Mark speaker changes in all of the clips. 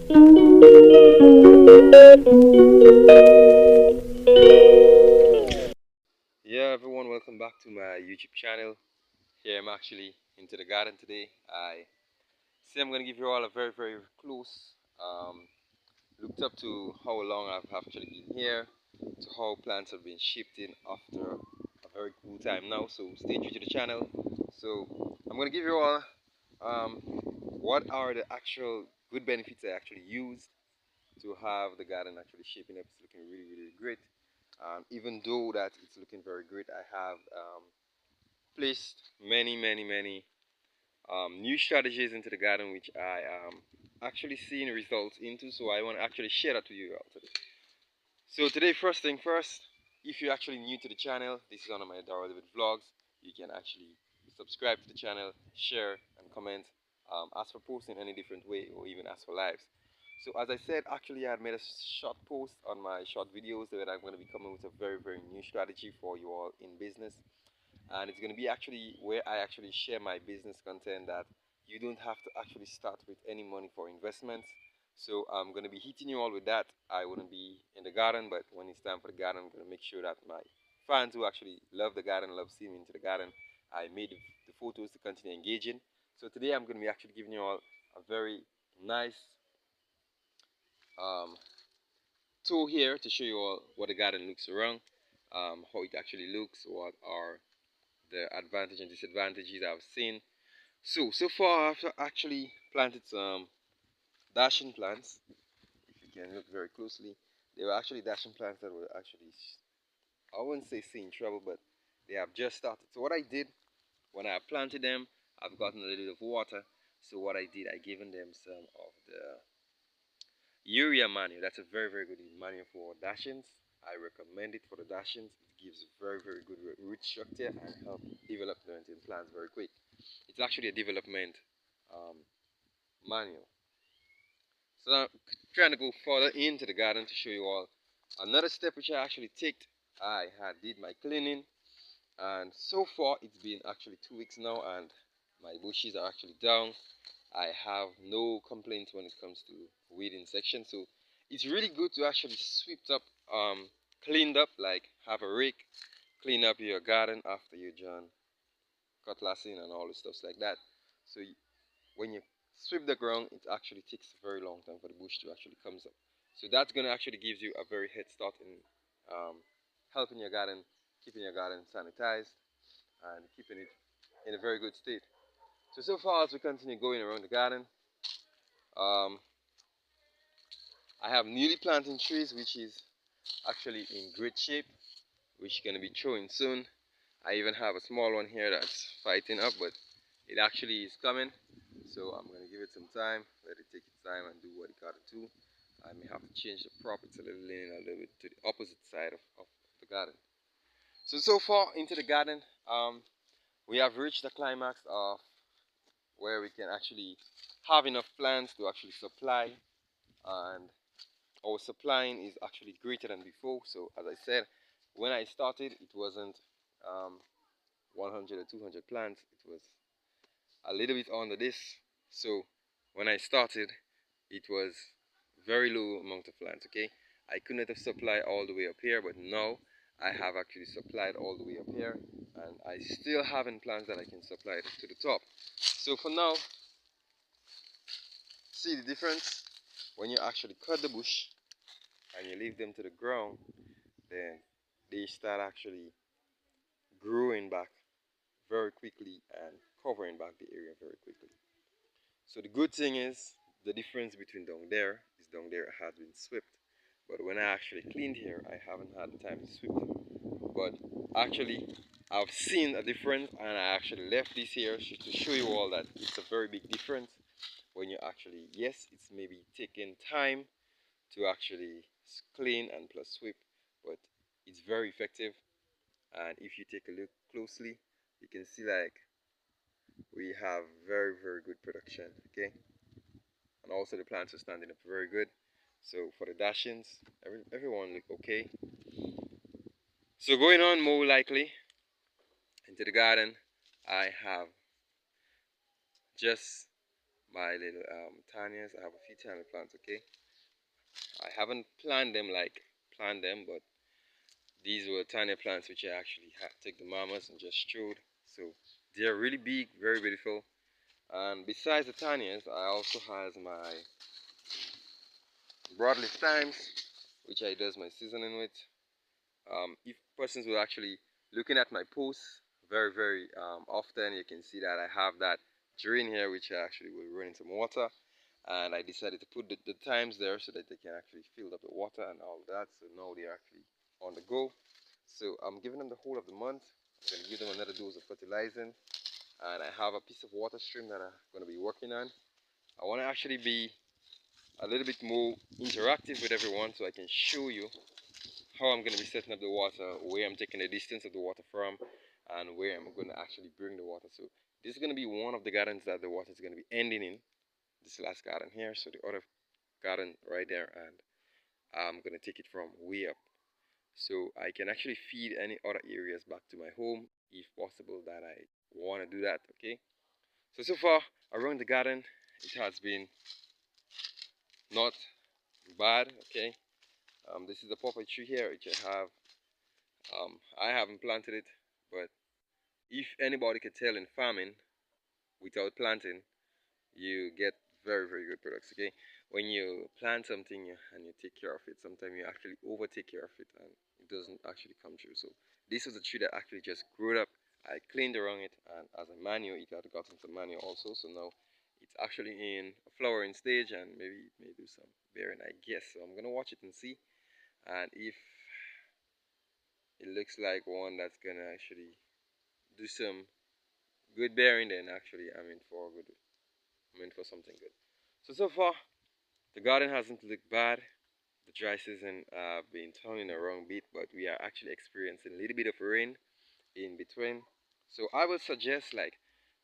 Speaker 1: Yeah, everyone, welcome back to my YouTube channel. Here I'm actually into the garden today. I see I'm gonna give you all a very close looked up to how long I've actually been here, to how plants have been shifting after a very cool time now. So stay true to the channel. So I'm gonna give you all what are the actual good benefits I actually used to have the garden actually shaping up. It's looking really great. Even though that it's looking very great, I have placed many new strategies into the garden which I am actually seeing results into, so I want to actually share that with you all today. So today, first thing first, if you're actually new to the channel, this is one of my Darrell David vlogs. You can actually subscribe to the channel, share and comment, ask for posts in any different way, or even ask for lives. So as I said, actually I had made a short post on my short videos that I'm going to be coming with a very new strategy for you all in business, and it's going to be actually where I actually share my business content that you don't have to actually start with any money for investments. So I'm going to be hitting you all with that. I wouldn't be in the garden, but when it's time for the garden, I'm going to make sure that my fans who actually love the garden, love seeing me into the garden, I made the photos to continue engaging. So today I'm going to be actually giving you all a very nice um, tour here to show you all what the garden looks around, how it actually looks, what are the advantages and disadvantages I've seen. So far I've actually planted some dashing plants. If you can look very closely, they were actually dashing plants that were actually, I wouldn't say seeing trouble, but they have just started. So what I did when I planted them, I've gotten a little bit of water. So what I did, I given them some of the urea manure. That's a very good manure for dashings. I recommend it for the dashings. It gives very good root structure and help development in plants very quick. It's actually a development um, manual. So now trying to go further into the garden to show you all another step which I actually took. I had did my cleaning, and so far it's been actually 2 weeks now, and my bushes are actually down. I have no complaints when it comes to weeding section. So it's really good to actually sweep up, cleaned up, like have a rake, clean up your garden after you're done cutlassing and all the stuff like that. So when you sweep the ground, it actually takes a very long time for the bush to actually comes up. So that's gonna actually gives you a very head start in helping your garden, keeping your garden sanitized and keeping it in a very good state. So far as we continue going around the garden, um, I have newly planted trees which is actually in great shape, which gonna be throwing soon. I even have a small one here that's fighting up, but it actually is coming. So I'm gonna give it some time, let it take its time and do what it gotta do. I may have to change the prop. It's a little leaning a little bit to the opposite side of the garden. So far into the garden, we have reached the climax of where we can actually have enough plants to actually supply, and our supplying is actually greater than before. So as I said, when I started, it wasn't 100 or 200 plants. It was a little bit under this. So when I started, it was very low amount of plants. Okay, I could not have supplied all the way up here, but now I have actually supplied all the way up here, and I still haven't plants that I can supply to the top. So for now, see the difference when you actually cut the bush and you leave them to the ground, then they start actually growing back very quickly and covering back the area very quickly. So the good thing is the difference between down there is down there has been swept, but when I actually cleaned here, I haven't had the time to sweep them. But actually, I've seen a difference, and I actually left this here to show you all that it's a very big difference when you actually, yes, it's maybe taking time to actually clean and plus sweep, but it's very effective. And if you take a look closely, you can see like we have very good production. Okay, and also the plants are standing up very good. So for the dashings, everyone look okay. So going on more likely into the garden, I have just my little tanias. I have a few tiny plants. Okay, I haven't planted them like planted them, but these were tiny plants which I actually had take the mamas and just strewed. So they're really big, very beautiful. And besides the tanias, I also has my broadleaf thymes, which I does my seasoning with. If persons were actually looking at my posts very often, you can see that I have that drain here, which I actually will run in some water. And I decided to put the times there so that they can actually fill up the water and all that. So now they're actually on the go. So I'm giving them the whole of the month. I'm going to give them another dose of fertilizing. And I have a piece of water stream that I'm going to be working on. I want to actually be a little bit more interactive with everyone so I can show you how I'm going to be setting up the water, where I'm taking the distance of the water from, and where I'm going to actually bring the water. So this is going to be one of the gardens that the water is going to be ending in. This last garden here, so the other garden right there, and I'm going to take it from way up. So I can actually feed any other areas back to my home if possible that I want to do that, okay? So far around the garden, it has been not bad, okay? This is the pawpaw tree here, which I haven't planted it, but if anybody can tell in farming, without planting, you get very good products. Okay, when you plant something and you take care of it, sometimes you actually over take care of it and it doesn't actually come true. So this was a tree that actually just grew up. I cleaned around it, and as a manual, it had gotten some manual also. So now it's actually in a flowering stage, and maybe it may do some bearing, I guess. So I'm gonna watch it and see, and if it looks like one that's gonna actually do some good bearing, then actually I'm in for something good. So far the garden hasn't looked bad. The dry season been turning around a bit, but we are actually experiencing a little bit of rain in between. So I would suggest, like,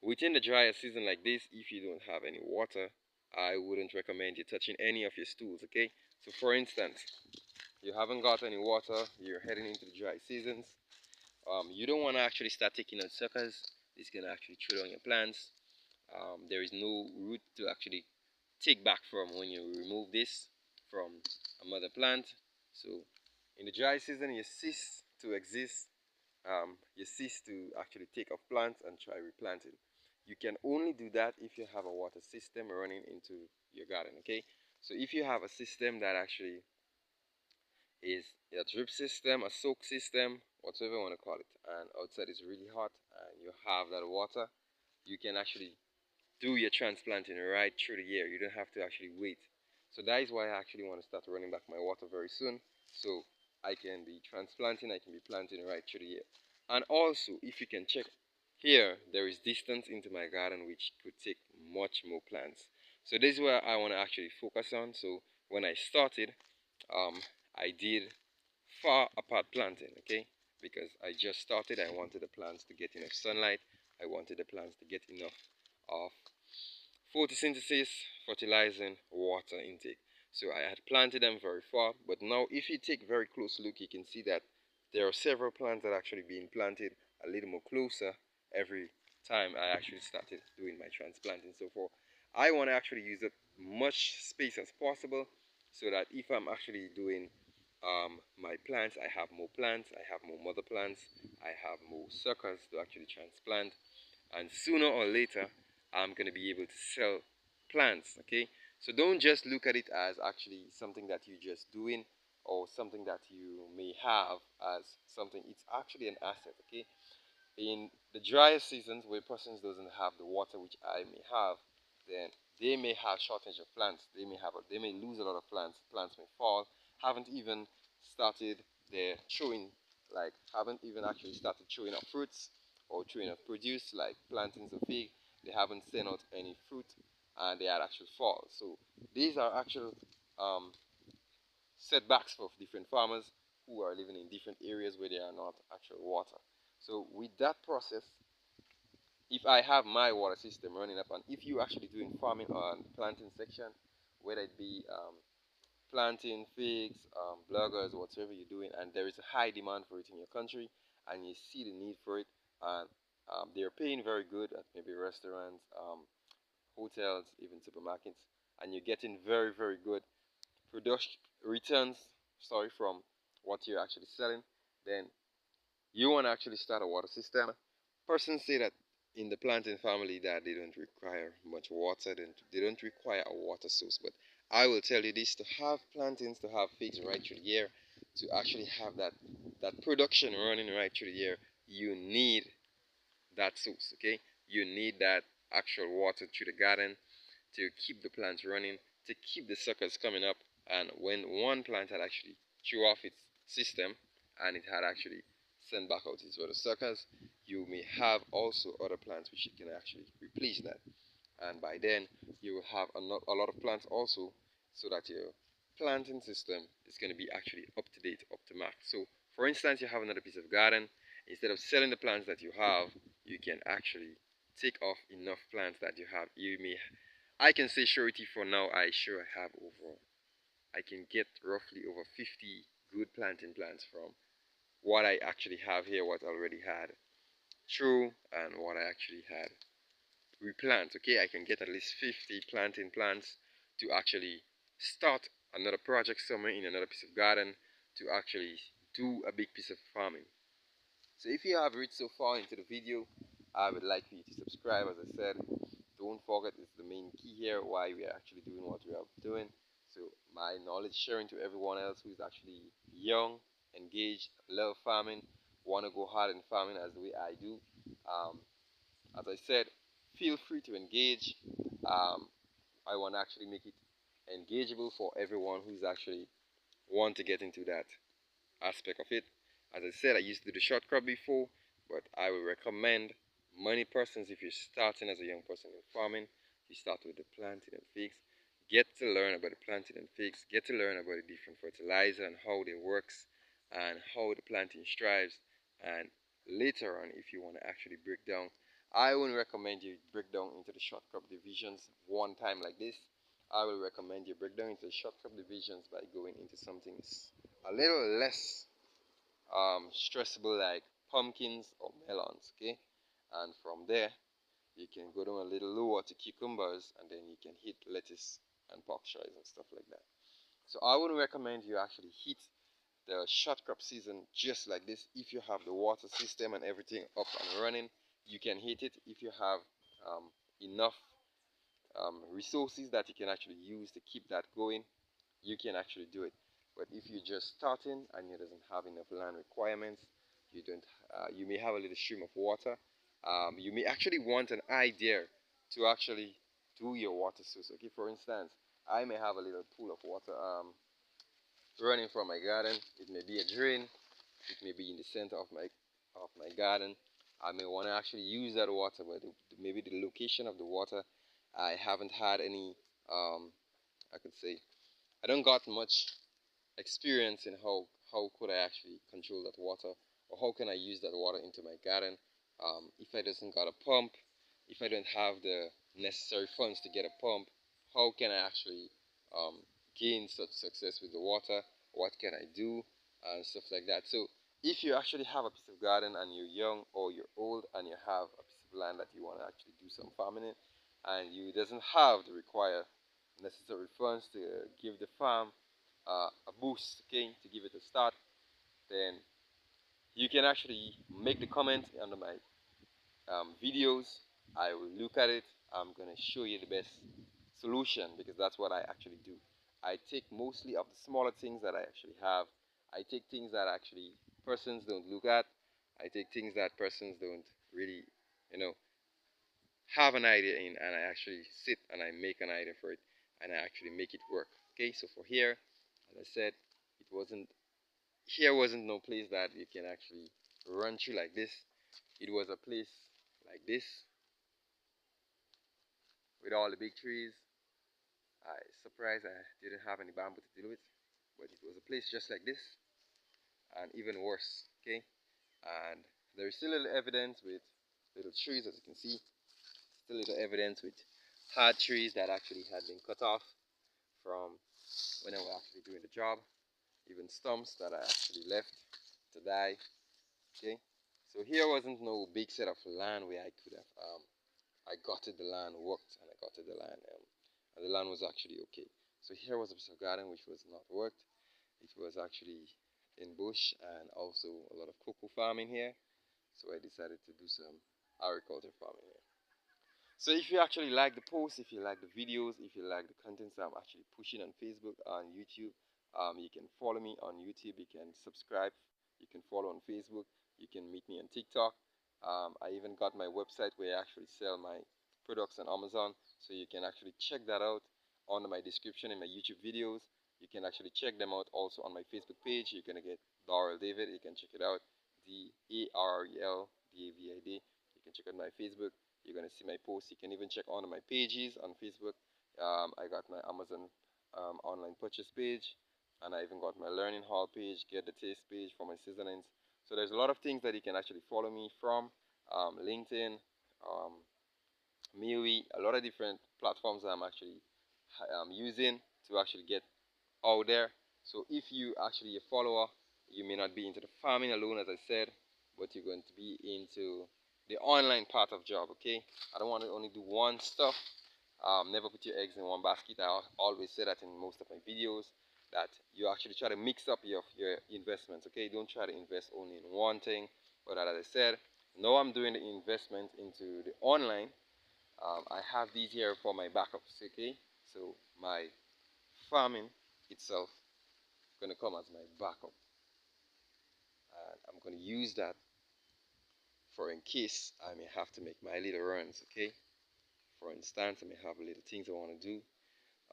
Speaker 1: within the drier season like this, if you don't have any water, I wouldn't recommend you touching any of your stools. Okay, so for instance, you haven't got any water, you're heading into the dry seasons. You don't want to actually start taking out suckers. It's gonna actually chew down your plants. There is no root to actually take back from when you remove this from a mother plant. So in the dry season, you cease to exist. You cease to actually take off plants and try replanting. You can only do that if you have a water system running into your garden. Okay, so if you have a system that actually is a drip system, a soak system, whatever you want to call it, and outside is really hot and you have that water, you can actually do your transplanting right through the year. You don't have to actually wait. So that is why I actually want to start running back my water very soon. So I can be transplanting, I can be planting right through the year. And also, if you can check here, there is distance into my garden which could take much more plants. So this is where I want to actually focus on. So when I started, um, I did far apart planting, okay? Because I just started, I wanted the plants to get enough sunlight. I wanted the plants to get enough of photosynthesis, fertilizing, water intake. So I had planted them very far, but now if you take a very close look, you can see that there are several plants that are actually being planted a little more closer every time I actually started doing my transplanting. So for I want to actually use up much space as possible so that if I'm actually doing my plants, I have more plants, I have more mother plants, I have more suckers to actually transplant, and sooner or later I'm going to be able to sell plants. Okay, so don't just look at it as actually something that you're just doing or something that you may have as something. It's actually an asset. Okay, in the drier seasons where persons doesn't have the water which I may have, then they may have shortage of plants. They may lose a lot of plants. Plants may fall. Haven't even started their showing, like haven't even actually started showing up fruits or showing up produce, like plantings of fig. They haven't sent out any fruit, and they are actually fall. So these are actual um, setbacks for different farmers who are living in different areas where there are not actual water. So with that process, if I have my water system running up, and if you're actually doing farming on planting section, whether it be planting figs, bloggers, whatever you're doing, and there is a high demand for it in your country, and you see the need for it, and they're paying very good at maybe restaurants, hotels, even supermarkets, and you're getting very, very good production returns, sorry, from what you're actually selling, then you want to actually start a water system. Persons say that in the plantain family that they don't require much water, they don't require a water source. But I will tell you this: to have plantains, to have figs right through the year, to actually have that production running right through the year, you need that source. Okay, you need that actual water through the garden to keep the plants running, to keep the suckers coming up. And when one plant had actually threw off its system and it had actually sent back out its other suckers, you may have also other plants which you can actually replace that. And by then, you will have a lot of plants also, so that your planting system is going to be actually up to date, up to mark. So, for instance, you have another piece of garden. Instead of selling the plants that you have, you can actually take off enough plants that you have. I can say surety for now, I sure have over, I can get roughly over 50 good planting plants from what I actually have here, what I already had true, and what I actually had replant. Okay, I can get at least 50 planting plants to actually start another project somewhere in another piece of garden to actually do a big piece of farming. So if you have reached so far into the video, I would like for you to subscribe. As I said, don't forget, it's the main key here why we are actually doing what we are doing. So my knowledge sharing to everyone else who is actually young, engaged, love farming, want to go hard in farming as the way I do. Um, as I said, feel free to engage. Um, I want to actually make it engageable for everyone who's actually want to get into that aspect of it. As I said, I used to do the short crop before, but I would recommend many persons, if you're starting as a young person in farming, you start with the planting and figs. Get to learn about the planting and figs. Get to learn about the different fertilizer and how they works and how the planting strives. And later on, if you want to actually break down, I wouldn't recommend you break down into the short crop divisions one time like this. I will recommend you break down into the short crop divisions by going into something a little less stressable, like pumpkins or melons. Okay, and from there you can go down a little lower to cucumbers, and then you can hit lettuce and bok choys and stuff like that. So I would recommend you actually hit the short crop season just like this. If you have the water system and everything up and running, you can hit it. If you have enough resources that you can actually use to keep that going, you can actually do it. But if you're just starting and you doesn't have enough land requirements, you don't. You may have a little stream of water. You may actually want an idea to actually do your water source. Okay, for instance, I may have a little pool of water running from my garden. It may be a drain. It may be in the center of my garden. I may want to actually use that water, but maybe the location of the water, I haven't had any. I could say I don't got much experience in how could I actually control that water, or how can I use that water into my garden. If I doesn't got a pump, if I don't have the necessary funds to get a pump, how can I actually um, gain such success with the water? What can I do and stuff like that. So if you actually have a piece of garden and you're young or you're old and you have a piece of land that you want to actually do some farming in, and you doesn't have the required necessary funds to give the farm a boost, okay, to give it a start, then you can actually make the comment under my videos. I will look at it. I'm gonna show you the best solution, because that's what I actually do. I take mostly of the smaller things that I actually have. I take things that actually persons don't look at. I take things that persons don't really, you know, have an idea in, and I actually sit and I make an idea for it, and I actually make it work. Okay, so for here, as I said, it wasn't here wasn't no place that you can actually run through like this. It was a place like this with all the big trees. I surprised I didn't have any bamboo to deal with, but it was a place just like this, and even worse. Okay, and there is still little evidence with little trees, as you can see. Still little evidence with hard trees that actually had been cut off from when I was actually doing the job. Even stumps that I actually left to die. Okay, so here wasn't no big set of land where I could have I gutted the land, worked, and I gutted the land, and the land was actually okay. So here was a piece of garden which was not worked. It was actually in bush and also a lot of cocoa farming here. So I decided to do some agriculture farming here. So if you actually like the post, if you like the videos, if you like the contents I'm actually pushing on Facebook, on YouTube, you can follow me on YouTube. You can subscribe. You can follow on Facebook. You can meet me on TikTok. I even got my website where I actually sell my products on Amazon. So you can actually check that out under my description in my YouTube videos. You can actually check them out also on my Facebook page. You're gonna get Darrell David. You can check it out. DARREL DAVID. You can check out my Facebook. You're gonna see my posts. You can even check on my pages on Facebook. I got my Amazon online purchase page, and I even got my learning hall page, get the taste page for my seasonings. So there's a lot of things that you can actually follow me from, LinkedIn, um, MeWe, a lot of different platforms that I'm actually using to actually get out there. So if you actually a follower, you may not be into the farming alone, as I said, but you're going to be into the online part of job. Okay, I don't want to only do one stuff. Never put your eggs in one basket. I always say that in most of my videos, that you actually try to mix up your investments. Okay, don't try to invest only in one thing. But as I said, now I'm doing the investment into the online. I have these here for my backups. Okay, so my farming itself going to come as my backup, and I'm going to use that for in case I may have to make my little runs. Okay, for instance, I may have little things I want to do.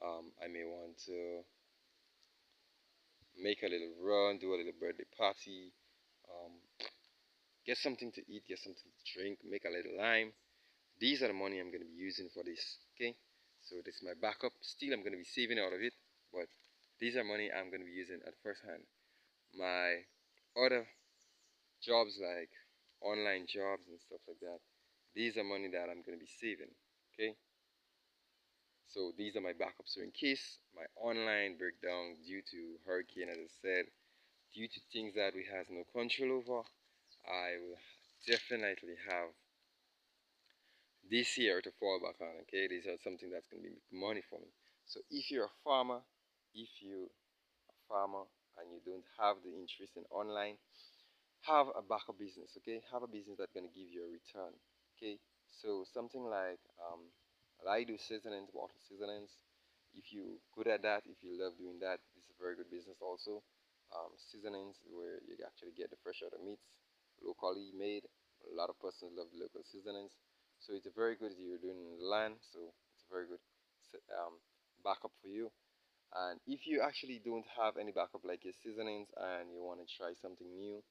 Speaker 1: I may want to make a little run, do a little birthday party, um, get something to eat, get something to drink, make a little lime. These are the money I'm going to be using for this. Okay, so this is my backup. Still, I'm going to be saving out of it, but these are money I'm going to be using at first hand. My other jobs like online jobs and stuff like that, these are money that I'm going to be saving. Okay, so these are my backups. So in case my online breakdown due to hurricane, as I said, due to things that we have no control over, I will definitely have this year to fall back on. Okay, these are something that's going to be money for me. So if you're a farmer, if you a farmer and you don't have the interest in online, have a backup business. Okay, have a business that's going to give you a return. Okay, so something like I do seasonings, water seasonings. If you good at that, if you love doing that, this is a very good business also. Seasonings where you actually get the fresh out of meats, locally made. A lot of persons love the local seasonings, so it's a very good. You're doing in the land, so it's a very good backup for you. And if you actually don't have any backup like your seasonings and you want to try something new,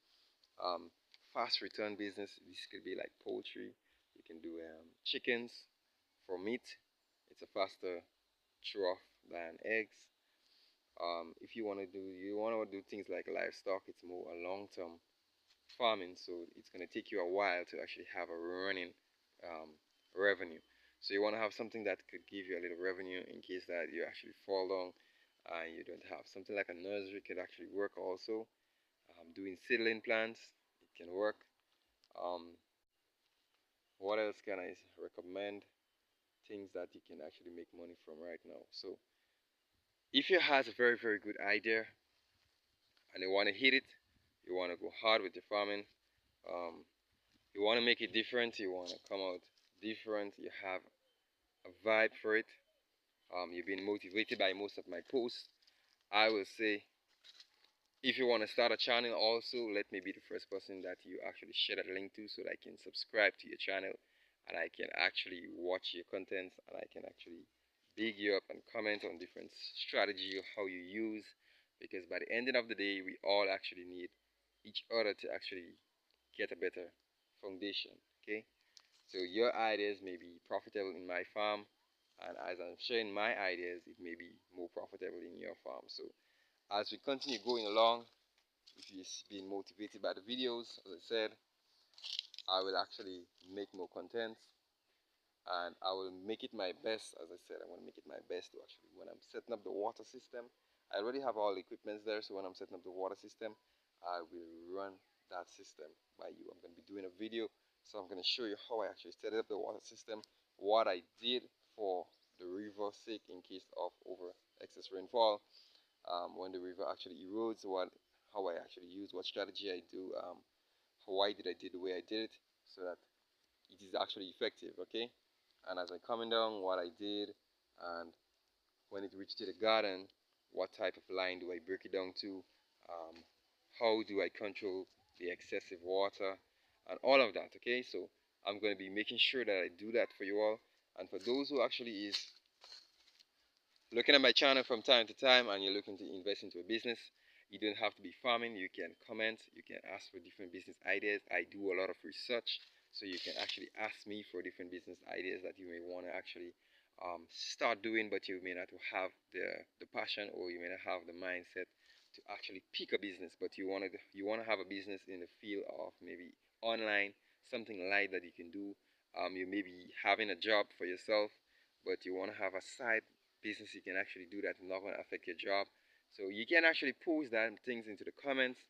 Speaker 1: um, fast return business, this could be like poultry. You can do chickens for meat. It's a faster throw off than eggs. If you want to do things like livestock, it's more a long-term farming, so it's going to take you a while to actually have a running revenue. So you want to have something that could give you a little revenue in case that you actually fall down and you don't have something like a nursery could actually work also. Doing seedling plants, it can work. Um, what else can I recommend? Things that you can actually make money from right now. So if you has a very good idea and you want to hit it, you want to go hard with your farming, um, you want to make it different, you want to come out different, you have a vibe for it, you've been motivated by most of my posts, I will say if you want to start a channel also, let me be the first person that you actually share that link to so that I can subscribe to your channel and I can actually watch your content and I can actually big you up and comment on different strategy of how you use, because by the ending of the day we all actually need each other to actually get a better foundation. Okay, so your ideas may be profitable in my farm, and as I'm sharing my ideas it may be more profitable in your farm. So as we continue going along, if you've been motivated by the videos, as I said, I will actually make more content and I will make it my best. As I said, I'm going to make it my best to actually, when I'm setting up the water system, I already have all the equipment there, so when I'm setting up the water system, I will run that system by you. I'm going to be doing a video, so I'm going to show you how I actually set up the water system, what I did for the river sake in case of over excess rainfall. When the river actually erodes, how I actually use, what strategy I do, why did I do the way I did it, so that it is actually effective. Okay, and as I coming down, what I did, and when it reached to the garden, what type of line do I break it down to, um, how do I control the excessive water, and all of that. Okay, so I'm going to be making sure that I do that for you all. And for those who actually is looking at my channel from time to time and you're looking to invest into a business, you don't have to be farming. You can comment, you can ask for different business ideas. I do a lot of research, so you can actually ask me for different business ideas that you may want to actually start doing, but you may not have the passion, or you may not have the mindset to actually pick a business, but you want to have a business in the field of maybe online, something light that you can do. You may be having a job for yourself, but you want to have a side business you can actually do that is not going to affect your job. So you can actually post that things into the comments,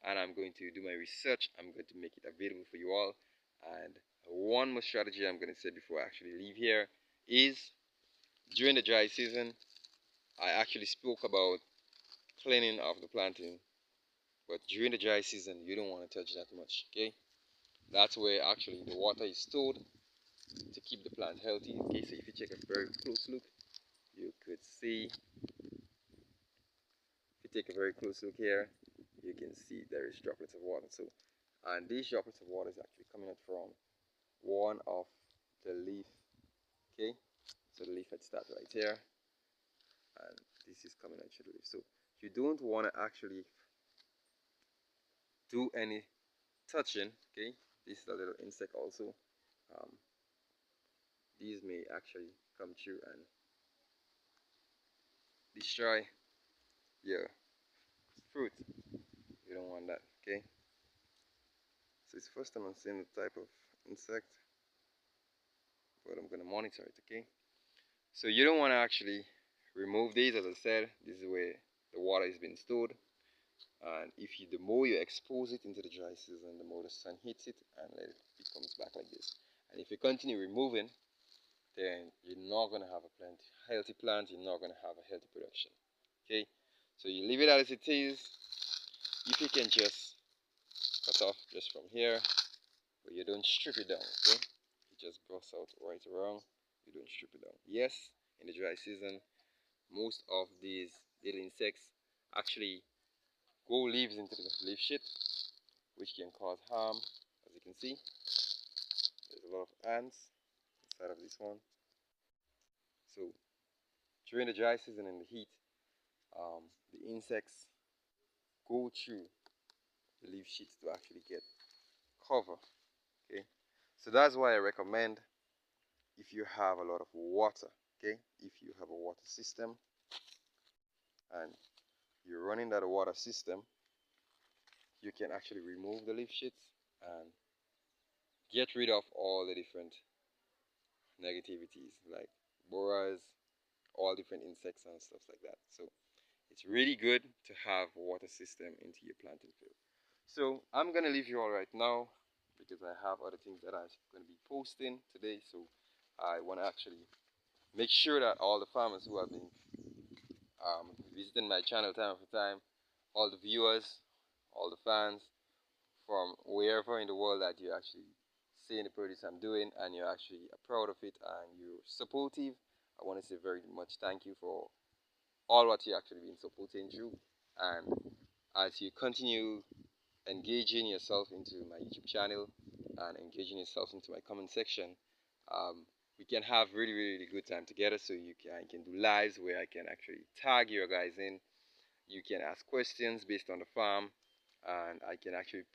Speaker 1: and I'm going to do my research. I'm going to make it available for you all. And one more strategy I'm going to say before I actually leave here is, during the dry season, I actually spoke about cleaning of the planting, but during the dry season you don't want to touch that much. Okay, that's where actually the water is stored to keep the plant healthy. Okay, so if you take a very close look, you could see, if you take a very close look here, you can see there is droplets of water. So, and these droplets of water is actually coming out from one of the leaf. Okay, so the leaf had started right here, and this is coming out through the leaf. So you don't want to actually do any touching. Okay, this is a little insect also. Um, these may actually come through and destroy your fruit. You don't want that. Okay, so it's the first time I'm seeing the type of insect, but I'm gonna monitor it. Okay, so you don't want to actually remove these. As I said, this is where the water is being stored, and if you, the more you expose it into the dry season, the more the sun hits it and it comes back like this. And if you continue removing, then you're not going to have a healthy plant, you're not going to have a healthy production. Okay, so you leave it as it is. If you can just cut off just from here, but you don't strip it down. Okay, you just brush out right around, you don't strip it down. Yes, in the dry season, most of these little insects actually go leaves into the leaf sheet, which can cause harm. As you can see, there's a lot of ants inside of this one. So during the dry season and the heat, the insects go through the leaf sheets to actually get cover. Okay, so that's why I recommend, if you have a lot of water, okay, if you have a water system and you're running that water system, you can actually remove the leaf sheets and get rid of all the different negativities like borers, all different insects and stuff like that. So it's really good to have a water system into your planting field. So I'm gonna leave you all right now because I have other things that I'm gonna be posting today. So I want to actually make sure that all the farmers who have been visiting my channel time after time, all the viewers, all the fans from wherever in the world that you're actually seeing the produce I'm doing and you're actually proud of it and you're supportive, I want to say very much thank you for all what you actually been supporting through. And as you continue engaging yourself into my YouTube channel and engaging yourself into my comment section, we can have really good time together. So I can do lives where I can actually tag your guys in. You can ask questions based on the farm, and I can actually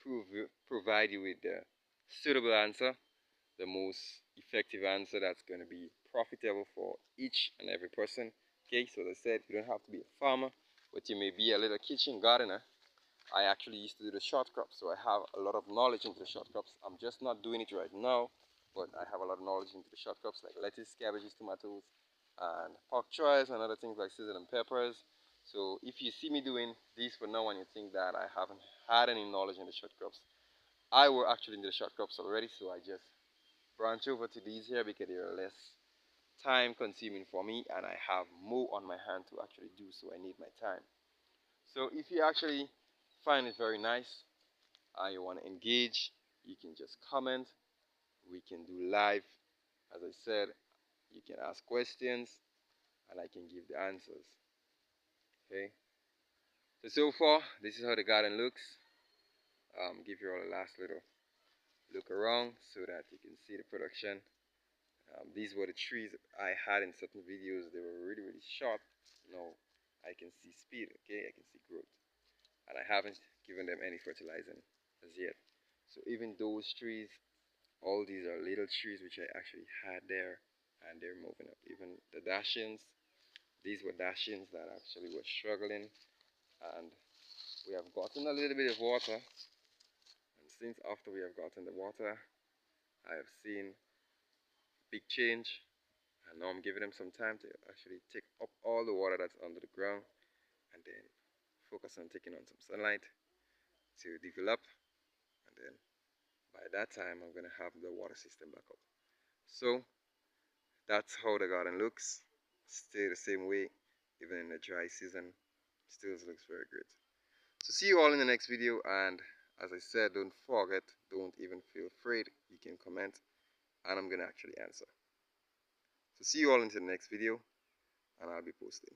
Speaker 1: provide you with the suitable answer, the most effective answer that's going to be profitable for each and every person. Okay, so as I said, you don't have to be a farmer, but you may be a little kitchen gardener. I actually used to do the short crops, so I have a lot of knowledge into the short crops. I'm just not doing it right now, but I have a lot of knowledge into the short crops like lettuce, cabbages, tomatoes, and pak choys and other things like season and peppers. So if you see me doing these for now and you think that I haven't had any knowledge in the short crops, I were actually in the short crops already, so I just branch over to these here because they are less time consuming for me and I have more on my hand to actually do, so I need my time. So if you actually find it very nice and you want to engage, you can just comment. We can do live. As I said, you can ask questions and I can give the answers. Okay. So far, this is how the garden looks. Give you all a last little look around so that you can see the production. These were the trees I had in certain videos. They were really, really short. Now I can see speed, okay? I can see growth. And I haven't given them any fertilizing as yet. So even those trees, all these are little trees which I actually had there and they're moving up. Even the dashings, these were dashings that actually were struggling, and we have gotten a little bit of water, and since after we have gotten the water, I have seen big change, and now I'm giving them some time to actually take up all the water that's under the ground and then focus on taking on some sunlight to develop, and then by that time I'm gonna have the water system back up. So that's how the garden looks. Stay the same way even in the dry season. Still looks very great. So see you all in the next video, and as I said, don't forget, don't even feel afraid. You can comment and I'm gonna actually answer. So see you all into the next video, and I'll be posting.